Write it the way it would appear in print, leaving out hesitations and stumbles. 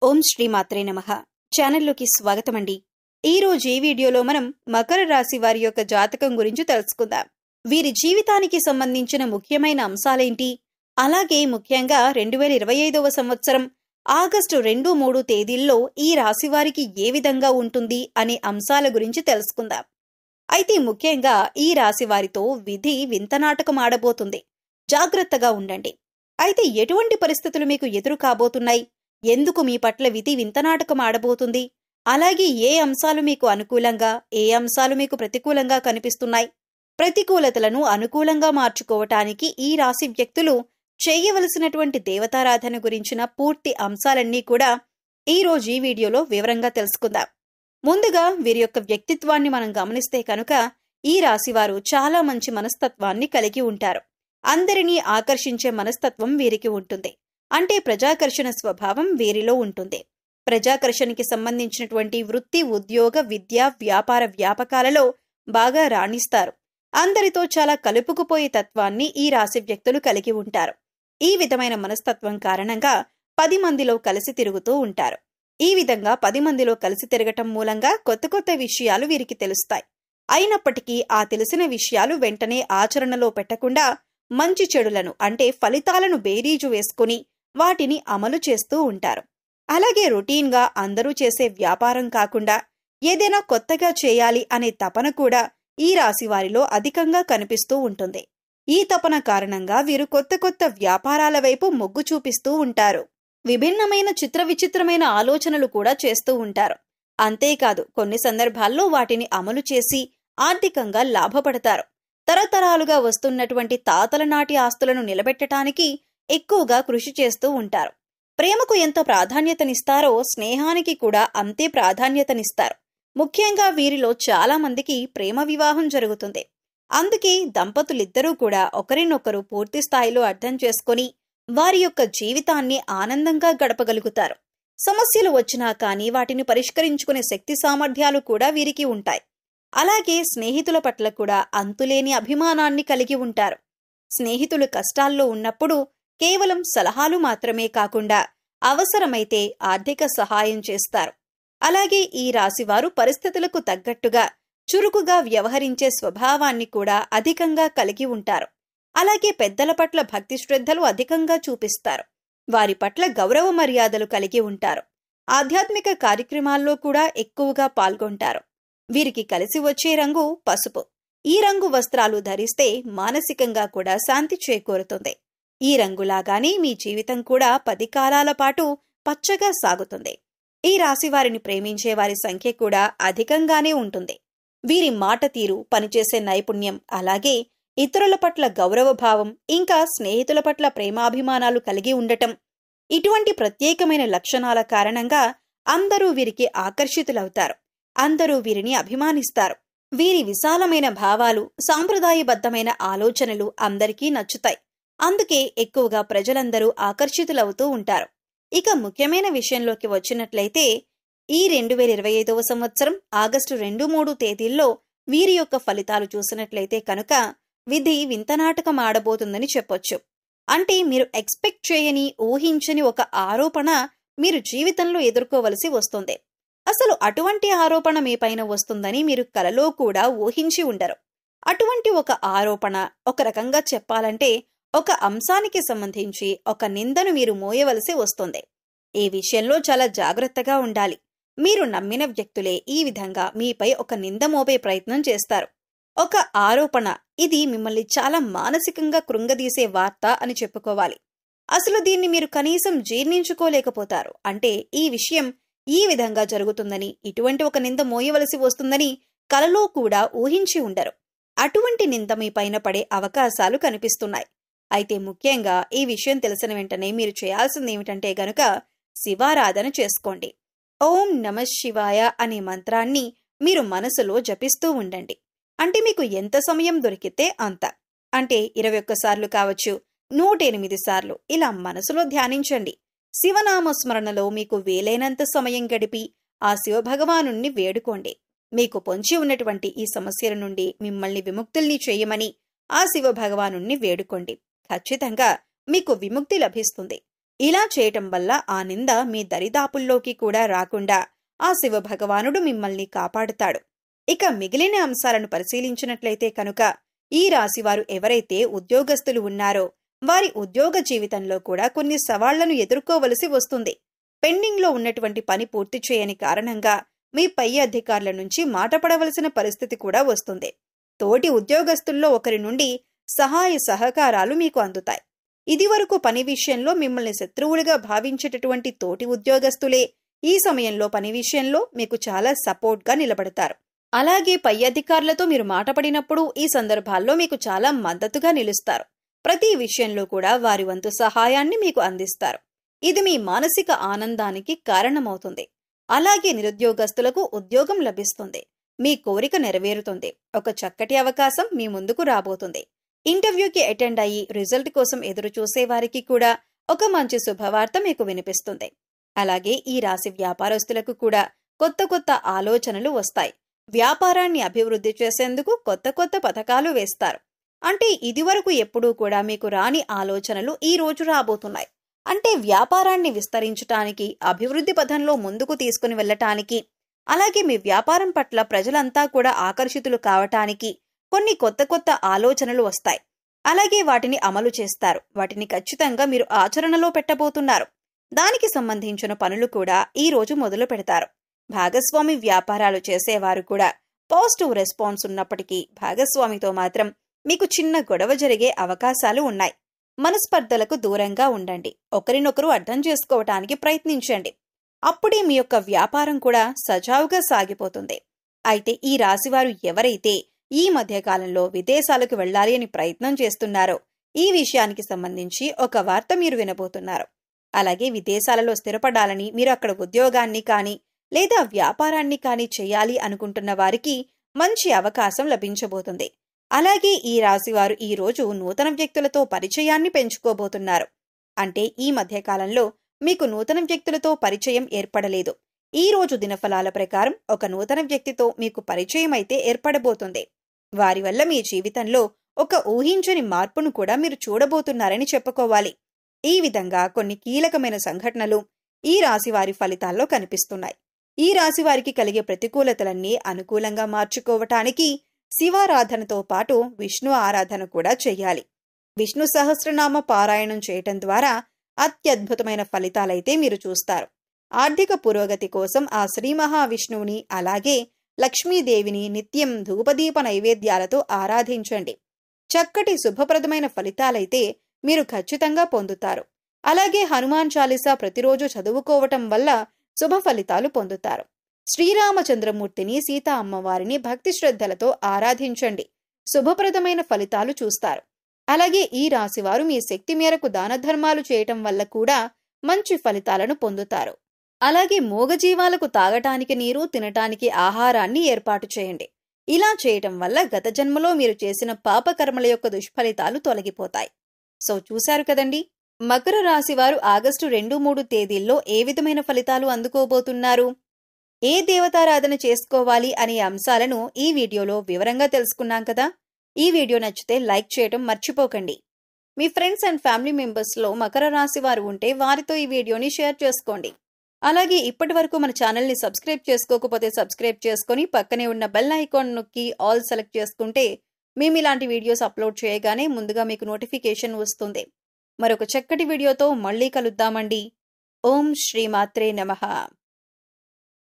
ఓం శ్రీ మాత్రే నమః. ఛానల్లోకి స్వాగతమండి. ఈ రోజు ఈ వీడియోలో మనం మకర రాశి వారి యొక్క జాతకం గురించి తెలుసుకుందాం. వీరి జీవితానికి సంబంధించిన ముఖ్యమైన అంశాలేంటి, అలాగే ముఖ్యంగా 2025వ సంవత్సరం ఆగస్టు 2-3 తేదీల్లో ఈ రాశి వారికి ఏ విధంగా ఉంటుంది అనే అంశాల గురించి తెలుసుకుందాం. అయితే ముఖ్యంగా ఈ రాశి వారితో విధి వింత నాటకం ఆడబోతుంది. జాగ్రత్తగా ఉండండి. అయితే ఎటువంటి పరిస్థితులు మీకు ఎదురు కాబోతున్నాయి, ఎందుకు మీ పట్ల విధి వింత నాటకం ఆడబోతుంది, అలాగే ఏ అంశాలు మీకు అనుకూలంగా, ఏ అంశాలు మీకు ప్రతికూలంగా కనిపిస్తున్నాయి, ప్రతికూలతలను అనుకూలంగా మార్చుకోవటానికి ఈ రాశి వ్యక్తులు చేయవలసినటువంటి దేవతారాధన గురించిన పూర్తి అంశాలన్నీ కూడా ఈ రోజు ఈ వీడియోలో వివరంగా తెలుసుకుందాం. ముందుగా వీరి యొక్క వ్యక్తిత్వాన్ని మనం గమనిస్తే కనుక ఈ రాశివారు చాలా మంచి మనస్తత్వాన్ని కలిగి ఉంటారు. అందరినీ ఆకర్షించే మనస్తత్వం వీరికి ఉంటుంది. అంటే ప్రజాకర్షణ స్వభావం వీరిలో ఉంటుంది. ప్రజాకర్షణకి సంబంధించినటువంటి వృత్తి, ఉద్యోగ, విద్య, వ్యాపార వ్యాపకాలలో బాగా రాణిస్తారు. అందరితో చాలా కలుపుకుపోయే తత్వాన్ని ఈ రాశి వ్యక్తులు కలిగి ఉంటారు. ఈ విధమైన మనస్తత్వం కారణంగా 10 మందిలో కలిసి తిరుగుతూ ఉంటారు. ఈ విధంగా 10 మందిలో కలిసి తిరగటం మూలంగా కొత్త కొత్త విషయాలు వీరికి తెలుస్తాయి. అయినప్పటికీ ఆ తెలిసిన విషయాలు వెంటనే ఆచరణలో పెట్టకుండా మంచి చెడులను అంటే ఫలితాలను బేరీజు వేసుకుని వాటిని అమలు చేస్తూ ఉంటారు. అలాగే రొటీన్గా అందరూ చేసే వ్యాపారం కాకుండా ఏదైనా కొత్తగా చేయాలి అనే తపన కూడా ఈ రాశి వారిలో అధికంగా కనిపిస్తూ ఉంటుంది. ఈ తపన కారణంగా వీరు కొత్త కొత్త వ్యాపారాల వైపు మొగ్గు చూపిస్తూ ఉంటారు. విభిన్నమైన చిత్ర విచిత్రమైన ఆలోచనలు కూడా చేస్తూ ఉంటారు. అంతేకాదు కొన్ని సందర్భాల్లో వాటిని అమలు చేసి ఆర్థికంగా లాభపడతారు. తరతరాలుగా వస్తున్నటువంటి తాతల నాటి ఆస్తులను నిలబెట్టడానికి ఎక్కువగా కృషి చేస్తూ ఉంటారు. ప్రేమకు ఎంత ప్రాధాన్యతనిస్తారో స్నేహానికి కూడా అంతే ప్రాధాన్యతనిస్తారు. ముఖ్యంగా వీరిలో చాలా మందికి ప్రేమ వివాహం జరుగుతుంది. అందుకే దంపతులిద్దరూ కూడా ఒకరినొకరు పూర్తి స్థాయిలో అర్థం చేసుకుని వారి యొక్క జీవితాన్ని ఆనందంగా గడపగలుగుతారు. సమస్యలు వచ్చినా కానీ వాటిని పరిష్కరించుకునే శక్తి సామర్థ్యాలు కూడా వీరికి ఉంటాయి. అలాగే స్నేహితుల పట్ల కూడా అంతులేని అభిమానాన్ని కలిగి ఉంటారు. స్నేహితులు కష్టాల్లో ఉన్నప్పుడు కేవలం సలహాలు మాత్రమే కాకుండా అవసరమైతే ఆర్థిక సహాయం చేస్తారు. అలాగే ఈ రాశివారు పరిస్థితులకు తగ్గట్టుగా చురుకుగా వ్యవహరించే స్వభావాన్ని కూడా అధికంగా కలిగి ఉంటారు. అలాగే పెద్దల పట్ల భక్తి శ్రద్ధలు అధికంగా చూపిస్తారు. వారి పట్ల గౌరవ మర్యాదలు కలిగి ఉంటారు. ఆధ్యాత్మిక కార్యక్రమాల్లో కూడా ఎక్కువగా పాల్గొంటారు. వీరికి కలిసి వచ్చే రంగు పసుపు. ఈ రంగు వస్త్రాలు ధరిస్తే మానసికంగా కూడా శాంతి చేకూరుతుంది. ఈ రంగులాగానే మీ జీవితం కూడా 10 కాలాల పాటు పచ్చగా సాగుతుంది. ఈ రాశి వారిని ప్రేమించే వారి సంఖ్య కూడా అధికంగానే ఉంటుంది. వీరి మాట తీరు, పనిచేసే నైపుణ్యం, అలాగే ఇతరుల పట్ల గౌరవభావం, ఇంకా స్నేహితుల పట్ల ప్రేమాభిమానాలు కలిగి ఉండటం, ఇటువంటి ప్రత్యేకమైన లక్షణాల కారణంగా అందరూ వీరికి ఆకర్షితులవుతారు. అందరూ వీరిని అభిమానిస్తారు. వీరి విశాలమైన భావాలు, సాంప్రదాయబద్ధమైన ఆలోచనలు అందరికీ నచ్చుతాయి. అందుకే ఎక్కువగా ప్రజలందరూ ఆకర్షితులవుతూ ఉంటారు. ఇక ముఖ్యమైన విషయంలోకి వచ్చినట్లయితే ఈ 2025వ సంవత్సరం ఆగస్టు 2-3 తేదీల్లో వీరి యొక్క ఫలితాలు చూసినట్లయితే కనుక విధి వింత నాటకం ఆడబోతుందని చెప్పొచ్చు. అంటే మీరు ఎక్స్పెక్ట్ చేయని, ఊహించని ఒక ఆరోపణ మీరు జీవితంలో ఎదుర్కోవలసి వస్తుంది. అసలు అటువంటి ఆరోపణ మీ పైన వస్తుందని మీరు కలలో కూడా ఊహించి ఉండరు. అటువంటి ఒక ఆరోపణ, ఒక రకంగా చెప్పాలంటే ఒక అంశానికి సంబంధించి ఒక నిందను మీరు మోయవలసి వస్తుంది. ఈ విషయంలో చాలా జాగ్రత్తగా ఉండాలి. మీరు నమ్మిన వ్యక్తులే ఈ విధంగా మీపై ఒక నింద మోపే ప్రయత్నం చేస్తారు. ఒక ఆరోపణ, ఇది మిమ్మల్ని చాలా మానసికంగా కృంగదీసే వార్త అని చెప్పుకోవాలి. అసలు దీన్ని మీరు కనీసం జీర్ణించుకోలేకపోతారు. అంటే ఈ విషయం ఈ విధంగా జరుగుతుందని, ఇటువంటి ఒక నింద మోయవలసి వస్తుందని కలలో కూడా ఊహించి ఉండరు. అటువంటి నింద మీ పైన పడే అవకాశాలు కనిపిస్తున్నాయి. అయితే ముఖ్యంగా ఈ విషయం తెలిసిన వెంటనే మీరు చేయాల్సింది ఏమిటంటే గనుక శివారాధన చేసుకోండి. ఓం నమః శివాయ అనే మంత్రాన్ని మీరు మనసులో జపిస్తూ ఉండండి. అంటే మీకు ఎంత సమయం దొరికితే అంత. అంటే 21 సార్లు కావచ్చు, 108 సార్లు ఇలా మనసులో ధ్యానించండి. శివనామస్మరణలో మీకు వీలైనంత సమయం గడిపి ఆ శివభగవానుణ్ణి వేడుకోండి. మీకు పొంచి ఉన్నటువంటి ఈ సమస్యల నుండి మిమ్మల్ని విముక్తుల్ని చేయమని ఆ శివభగవానుణ్ణి వేడుకోండి. ఖచ్చితంగా మీకు విముక్తి లభిస్తుంది. ఇలా చేయటం వల్ల ఆ నింద మీ దరిదాపుల్లోకి కూడా రాకుండా ఆ శివ భగవానుడు మిమ్మల్ని కాపాడుతాడు. ఇక మిగిలిన అంశాలను పరిశీలించినట్లయితే కనుక ఈ రాశివారు ఎవరైతే ఉద్యోగస్తులు ఉన్నారో వారి ఉద్యోగ జీవితంలో కూడా కొన్ని సవాళ్లను ఎదుర్కోవలసి వస్తుంది. పెండింగ్లో ఉన్నటువంటి పని పూర్తి చేయని కారణంగా మీ పై అధికారుల నుంచి మాట పడవలసిన పరిస్థితి కూడా వస్తుంది. తోటి ఉద్యోగస్తుల్లో ఒకరి నుండి సహాయ సహకారాలు మీకు అందుతాయి. ఇదివరకు పని విషయంలో మిమ్మల్ని శత్రువులుగా భావించేటటువంటి తోటి ఉద్యోగస్తులే ఈ సమయంలో పని విషయంలో మీకు చాలా సపోర్ట్గా నిలబడతారు. అలాగే పై అధికారులతో మీరు మాటపడినప్పుడు ఈ సందర్భాల్లో మీకు చాలా మద్దతుగా నిలుస్తారు. ప్రతి విషయంలో కూడా వారి వంతు సహాయాన్ని మీకు అందిస్తారు. ఇది మీ మానసిక ఆనందానికి కారణమవుతుంది. అలాగే నిరుద్యోగస్తులకు ఉద్యోగం లభిస్తుంది. మీ కోరిక నెరవేరుతుంది. ఒక చక్కటి అవకాశం మీ ముందుకు రాబోతుంది. ఇంటర్వ్యూకి అటెండ్ అయ్యి రిజల్ట్ కోసం ఎదురు చూసే వారికి కూడా ఒక మంచి శుభవార్త మీకు వినిపిస్తుంది. అలాగే ఈ రాశి వ్యాపారస్తులకు కూడా కొత్త కొత్త ఆలోచనలు వస్తాయి. వ్యాపారాన్ని అభివృద్ధి చేసేందుకు కొత్త కొత్త పథకాలు వేస్తారు. అంటే ఇదివరకు ఎప్పుడూ కూడా మీకు రాని ఆలోచనలు ఈ రోజు రాబోతున్నాయి. అంటే వ్యాపారాన్ని విస్తరించటానికి, అభివృద్ధి పథంలో ముందుకు తీసుకుని వెళ్ళటానికి, అలాగే మీ వ్యాపారం పట్ల ప్రజలంతా కూడా ఆకర్షితులు కావటానికి కొన్ని కొత్త కొత్త ఆలోచనలు వస్తాయి. అలాగే వాటిని అమలు చేస్తారు. వాటిని ఖచ్చితంగా మీరు ఆచరణలో పెట్టబోతున్నారు. దానికి సంబంధించిన పనులు కూడా ఈ రోజు మొదలు పెడతారు. భాగస్వామి వ్యాపారాలు చేసేవారు కూడా పాజిటివ్ రెస్పాన్స్ ఉన్నప్పటికీ భాగస్వామితో మాత్రం మీకు చిన్న గొడవ జరిగే అవకాశాలు ఉన్నాయి. మనస్పర్ధలకు దూరంగా ఉండండి. ఒకరినొకరు అర్థం చేసుకోవటానికి ప్రయత్నించండి. అప్పుడే మీ యొక్క వ్యాపారం కూడా సజావుగా సాగిపోతుంది. అయితే ఈ రాశివారు ఎవరైతే ఈ మధ్యకాలంలో విదేశాలకు వెళ్లాలి అని ప్రయత్నం చేస్తున్నారో ఈ విషయానికి సంబంధించి ఒక వార్త మీరు వినబోతున్నారు. అలాగే విదేశాలలో స్థిరపడాలని, మీరు అక్కడ ఉద్యోగాన్ని కానీ లేదా వ్యాపారాన్ని కానీ చేయాలి అనుకుంటున్న వారికి మంచి అవకాశం లభించబోతుంది. అలాగే ఈ రాశివారు ఈ రోజు నూతన వ్యక్తులతో పరిచయాన్ని పెంచుకోబోతున్నారు. అంటే ఈ మధ్యకాలంలో మీకు నూతన వ్యక్తులతో పరిచయం ఏర్పడలేదు. ఈ రోజు దినఫలాల ప్రకారం ఒక నూతన వ్యక్తితో మీకు పరిచయం అయితే ఏర్పడబోతుంది. వారి వల్ల మీ జీవితంలో ఒక ఊహించని మార్పును కూడా మీరు చూడబోతున్నారని చెప్పుకోవాలి. ఈ విధంగా కొన్ని కీలకమైన సంఘటనలు ఈ రాశివారి ఫలితాల్లో కనిపిస్తున్నాయి. ఈ రాశివారికి కలిగే ప్రతికూలతలన్నీ అనుకూలంగా మార్చుకోవటానికి శివారాధనతో పాటు విష్ణు ఆరాధన కూడా చెయ్యాలి. విష్ణు సహస్రనామ పారాయణం చేయటం ద్వారా అత్యద్భుతమైన ఫలితాలైతే మీరు చూస్తారు. ఆర్థిక పురోగతి కోసం ఆ శ్రీ మహావిష్ణువుని అలాగే లక్ష్మీదేవిని నిత్యం ధూపదీప నైవేద్యాలతో ఆరాధించండి. చక్కటి శుభప్రదమైన ఫలితాలైతే మీరు ఖచ్చితంగా పొందుతారు. అలాగే హనుమాన్ చాలీసా ప్రతిరోజు చదువుకోవటం వల్ల శుభ ఫలితాలు పొందుతారు. శ్రీరామచంద్రమూర్తిని, సీతా అమ్మవారిని భక్తి శ్రద్ధలతో ఆరాధించండి. శుభప్రదమైన ఫలితాలు చూస్తారు. అలాగే ఈ రాశివారు మీ శక్తి మేరకు దాన ధర్మాలు చేయటం వల్ల కూడా మంచి ఫలితాలను పొందుతారు. అలాగే మూగజీవాలకు తాగటానికి నీరు, తినటానికి ఆహారాన్ని ఏర్పాటు చేయండి. ఇలా చేయటం వల్ల గత జన్మలో మీరు చేసిన పాపకర్మల యొక్క దుష్ఫలితాలు తొలగిపోతాయి. సో చూశారు కదండి, మకర రాశివారు ఆగస్టు 2-3 తేదీల్లో ఏ విధమైన ఫలితాలు అందుకోబోతున్నారు, ఏ దేవతారాధన చేసుకోవాలి అనే అంశాలను ఈ వీడియోలో వివరంగా తెలుసుకున్నాం కదా. ఈ వీడియో నచ్చితే లైక్ చేయడం మర్చిపోకండి. మీ ఫ్రెండ్స్ అండ్ ఫ్యామిలీ మెంబర్స్లో మకర రాశి వారు ఉంటే వారితో ఈ వీడియోని షేర్ చేసుకోండి. అలాగే ఇప్పటి వరకు మన ఛానల్ని సబ్స్క్రైబ్ చేసుకోకపోతే సబ్స్క్రైబ్ చేసుకొని పక్కనే ఉన్న బెల్ ఐకాన్ నొక్కి ఆల్ సెలెక్ట్ చేసుకుంటే మేము ఇలాంటి వీడియోస్ అప్లోడ్ చేయగానే ముందుగా మీకు నోటిఫికేషన్ వస్తుంది. మరొక చక్కటి వీడియోతో మళ్ళీ కలుద్దామండి. ఓం శ్రీమాత్రే నమః.